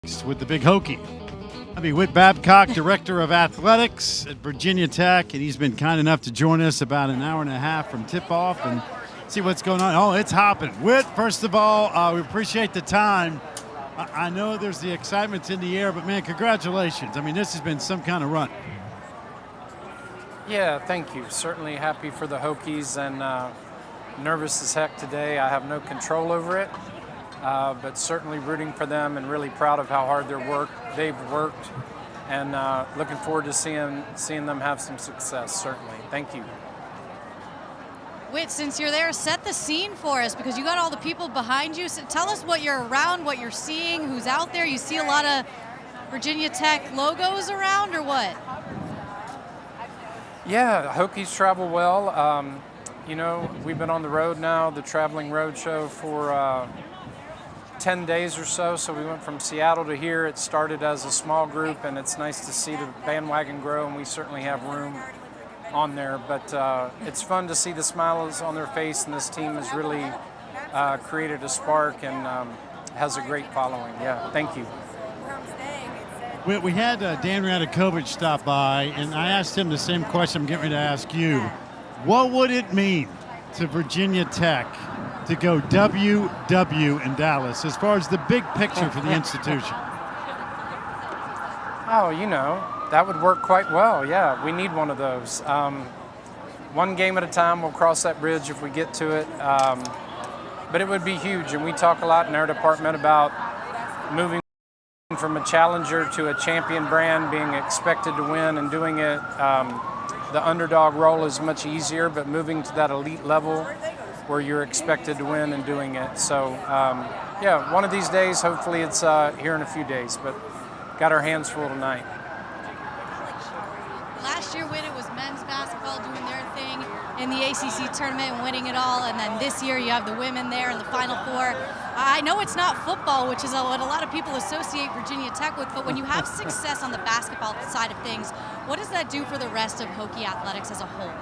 with the Big Hokie. I'll be Whit Babcock, Director of Athletics at Virginia Tech, and he's been kind enough to join us about an hour and a half from tip-off and see what's going on. Oh, it's hopping. Whit, first of all, we appreciate the time. I know there's the excitement's in the air, but, man, congratulations. I mean, this has been some kind of run. Yeah, thank you. Certainly happy for the Hokies and nervous as heck today. I have no control over it, but certainly rooting for them and really proud of how hard they've worked, and looking forward to seeing them have some success, certainly. Thank you. Whit, since you're there, set the scene for us because you got all the people behind you. So tell us what you're around, what you're seeing, who's out there. You see a lot of Virginia Tech logos around or what? Yeah, Hokies travel well. You know, we've been on the road now, the traveling road show for 10 days or so. So we went from Seattle to here. It started as a small group, and it's nice to see the bandwagon grow, and we certainly have room on there. But it's fun to see the smiles on their face, and this team has really created a spark and has a great following. Yeah, thank you. We had Dan Radakovich stop by, and I asked him the same question I'm getting ready to ask you. What would it mean to Virginia Tech to go WW in Dallas as far as the big picture for the institution? Oh, you know, that would work quite well. Yeah, we need one of those. One game at a time. We'll cross that bridge if we get to it. But it would be huge, and we talk a lot in our department about moving from a challenger to a champion brand, being expected to win and doing it. The underdog role is much easier, but moving to that elite level where you're expected to win and doing it. So, yeah, one of these days, hopefully it's here in a few days, but got our hands full tonight. Last year, Whit, it was men's basketball doing their thing in the ACC tournament and winning it all, and then this year you have the women there in the Final Four. I know it's not football, which is what a lot of people associate Virginia Tech with, but when you have success on the basketball side of things, what does that do for the rest of Hokie athletics as a whole?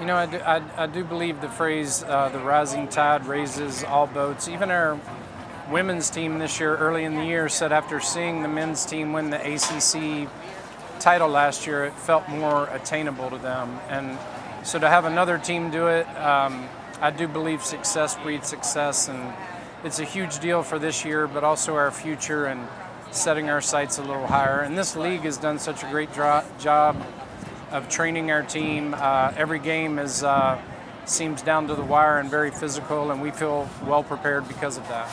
You know, I do believe the phrase, the rising tide raises all boats. Even our women's team this year, early in the year, said after seeing the men's team win the ACC title last year, it felt more attainable to them. And so to have another team do it, I do believe success breeds success, and it's a huge deal for this year, but also our future and setting our sights a little higher. And this league has done such a great job of training our team. Every game seems down to the wire and very physical, and we feel well prepared because of that.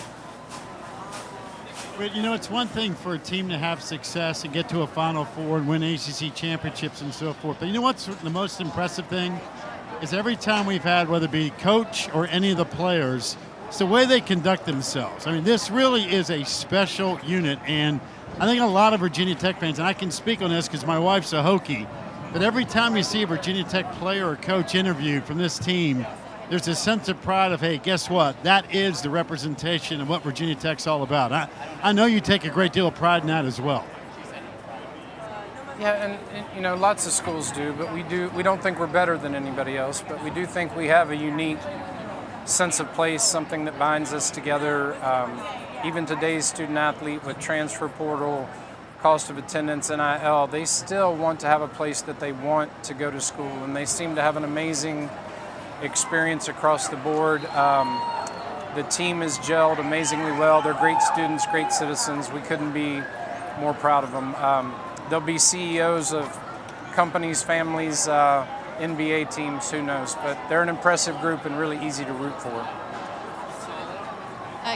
But, you know, it's one thing for a team to have success and get to a Final Four and win ACC championships and so forth. But you know what's the most impressive thing? Is every time we've had, whether it be coach or any of the players, it's the way they conduct themselves. I mean, this really is a special unit, and I think a lot of Virginia Tech fans, and I can speak on this because my wife's a Hokie, but every time you see a Virginia Tech player or coach interviewed from this team, there's a sense of pride of, hey, guess what? That is the representation of what Virginia Tech's all about. I know you take a great deal of pride in that as well. Yeah, and you know, lots of schools do, but we don't think we're better than anybody else, but we do think we have a unique sense of place, something that binds us together. Even today's student athlete with transfer portal, cost of attendance, NIL, they still want to have a place that they want to go to school, and they seem to have an amazing experience across the board. The team is gelled amazingly well. They're great students, great citizens. We couldn't be more proud of them. They'll be CEOs of companies, families, NBA teams, who knows. But they're an impressive group and really easy to root for.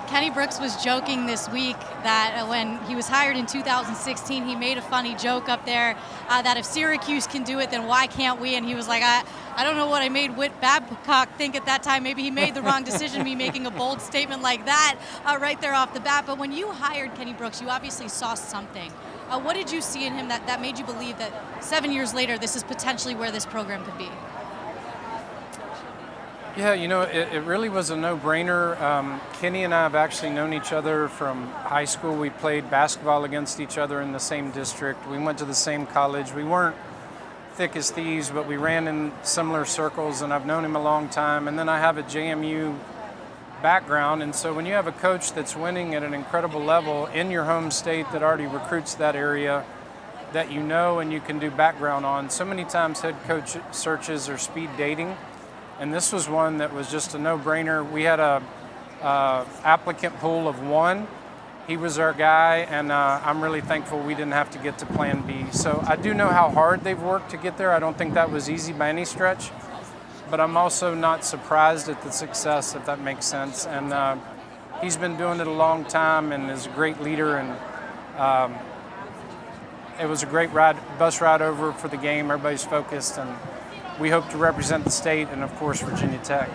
Kenny Brooks was joking this week that when he was hired in 2016, he made a funny joke up there that if Syracuse can do it, then why can't we? And he was like, I don't know what I made Whit Babcock think at that time. Maybe he made the wrong decision, me making a bold statement like that right there off the bat. But when you hired Kenny Brooks, you obviously saw something. What did you see in him that made you believe that 7 years later, this is potentially where this program could be? Yeah, you know, it really was a no-brainer. Kenny and I have actually known each other from high school. We played basketball against each other in the same district. We went to the same college. We weren't thick as thieves, but we ran in similar circles, and I've known him a long time. And then I have at JMU background. And so when you have a coach that's winning at an incredible level in your home state that already recruits that area that you know and you can do background on, so many times head coach searches are speed dating. And this was one that was just a no-brainer. We had a applicant pool of 1. He was our guy, and I'm really thankful we didn't have to get to Plan B. So I do know how hard they've worked to get there. I don't think that was easy by any stretch, but I'm also not surprised at the success, if that makes sense. And he's been doing it a long time and is a great leader, and it was a great bus ride over for the game. Everybody's focused, and we hope to represent the state and, of course, Virginia Tech.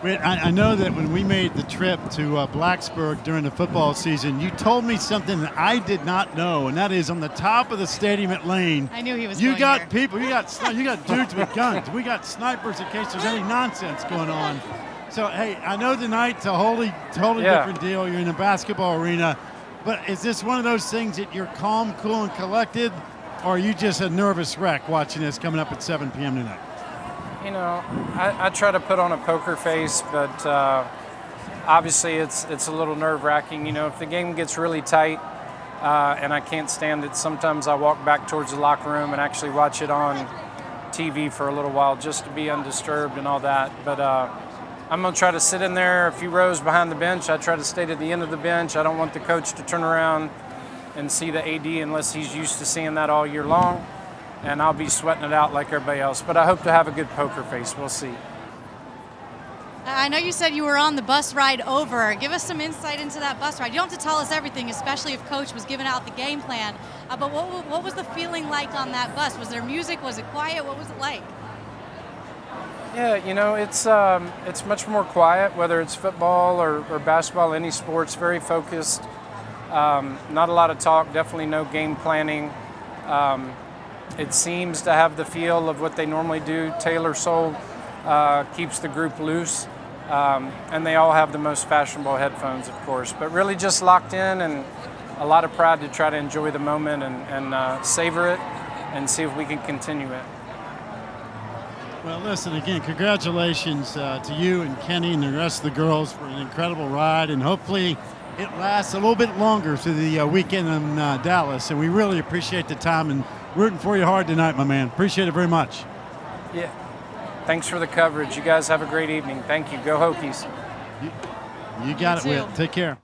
Whit, I know that when we made the trip to Blacksburg during the football season, you told me something that I did not know, and that is on the top of the stadium at Lane. I knew he was You going got there. people, you got dudes with guns. We got snipers in case there's any nonsense going on. So, hey, I know tonight's a totally different deal. You're in a basketball arena. But is this one of those things that you're calm, cool, and collected, or are you just a nervous wreck watching this coming up at 7 p.m. tonight? You know, I try to put on a poker face, but obviously it's a little nerve-wracking. You know, if the game gets really tight and I can't stand it, sometimes I walk back towards the locker room and actually watch it on TV for a little while just to be undisturbed and all that. But I'm going to try to sit in there a few rows behind the bench. I try to stay to the end of the bench. I don't want the coach to turn around and see the AD unless he's used to seeing that all year long. And I'll be sweating it out like everybody else. But I hope to have a good poker face. We'll see. I know you said you were on the bus ride over. Give us some insight into that bus ride. You don't have to tell us everything, especially if Coach was giving out the game plan. But what was the feeling like on that bus? Was there music? Was it quiet? What was it like? Yeah, you know, it's much more quiet, whether it's football or basketball, any sports, very focused. Not a lot of talk, definitely no game planning. It seems to have the feel of what they normally do. Taylor Soul keeps the group loose, and they all have the most fashionable headphones, of course, but really just locked in and a lot of pride to try to enjoy the moment and savor it and see if we can continue it. Well, listen, again, congratulations to you and Kenny and the rest of the girls for an incredible ride, and hopefully it lasts a little bit longer through the weekend in Dallas, and we really appreciate the time and rooting for you hard tonight, my man. Appreciate it very much. Yeah. Thanks for the coverage. You guys have a great evening. Thank you. Go Hokies. You got it, You too. Whit. Take care.